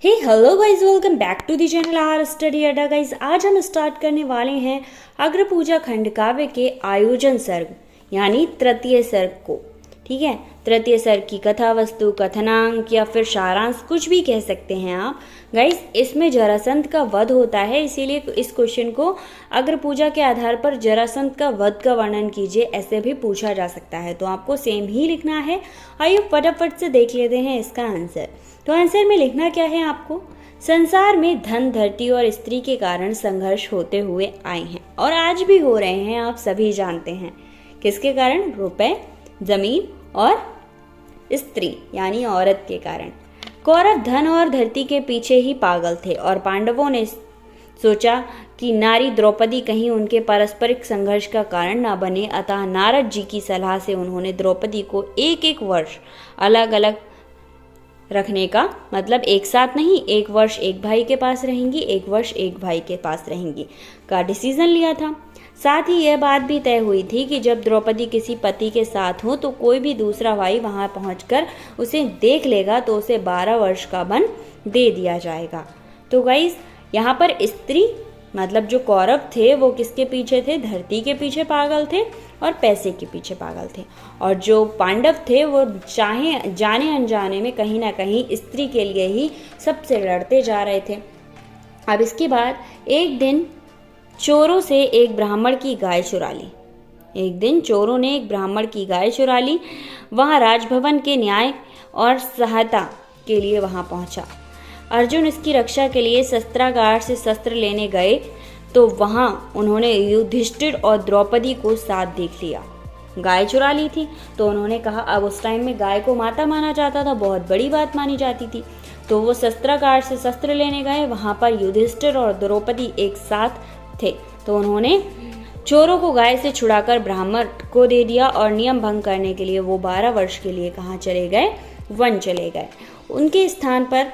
Hey hello guys, welcome back to the channel R study Adda. Guys आज हम start करने वाले हैं अग्रपूजा खंड काव्य के आयोजन सर्ग यानी तृतीय सर्ग को। ठीक है, तृतीय सर्ग की कथा वस्तु, कथनांक या फिर सारांश कुछ भी कह सकते हैं आप। गाइज इसमें जरासंध का वध होता है, इसीलिए इस क्वेश्चन को अग्रपूजा के आधार पर जरासंध का वध का वर्णन कीजिए ऐसे भी पूछा जा सकता है। तो आपको सेम ही लिखना है। आइए फटाफट से देख लेते हैं इसका आंसर। तो आंसर में लिखना क्या है आपको, संसार में धन, धरती और स्त्री के कारण संघर्ष होते हुए आए हैं और आज भी हो रहे हैं, आप सभी जानते हैं। किसके कारण? रुपए, जमीन और स्त्री यानी औरत के कारण। कौरव धन और धरती के पीछे ही पागल थे और पांडवों ने सोचा कि नारी द्रौपदी कहीं उनके पारस्परिक संघर्ष का कारण न बने, अतः नारद जी की सलाह से उन्होंने द्रौपदी को एक एक वर्ष अलग अलग रखने का, मतलब एक साथ नहीं, एक वर्ष एक भाई के पास रहेंगी, एक वर्ष एक भाई के पास रहेंगी का डिसीजन लिया था। साथ ही यह बात भी तय हुई थी कि जब द्रौपदी किसी पति के साथ हो तो कोई भी दूसरा भाई वहां पहुंचकर उसे देख लेगा तो उसे 12 वर्ष का वन दे दिया जाएगा। तो गाइस यहाँ पर स्त्री मतलब जो कौरव थे वो किसके पीछे थे? धरती के पीछे पागल थे और पैसे के पीछे पागल थे, और जो पांडव थे वो चाहे जाने अनजाने में कहीं ना कहीं स्त्री के लिए ही सबसे लड़ते जा रहे थे। अब इसके बाद एक दिन चोरों से एक ब्राह्मण की गाय चुरा ली। एक दिन चोरों ने एक ब्राह्मण की गाय चुरा ली। वहां राजभवन के न्याय और सहायता के लिए वहां पहुंचा। अर्जुन इसकी रक्षा के लिए शस्त्रागार से शस्त्र लेने गए तो वहां उन्होंने युधिष्ठिर और द्रौपदी को साथ देख लिया। गाय चुरा ली थी तो उन्होंने कहा, अब उस टाइम में गाय को माता माना जाता था, बहुत बड़ी बात मानी जाती थी। तो वो शस्त्रागार से शस्त्र लेने गए, वहां पर युधिष्ठिर और द्रौपदी एक साथ थे। तो उन्होंने चोरों को गाय से छुड़ाकर ब्राह्मण को दे दिया और नियम भंग करने के लिए वो 12 वर्ष के लिए कहाँ चले गए? वन चले गए। उनके स्थान पर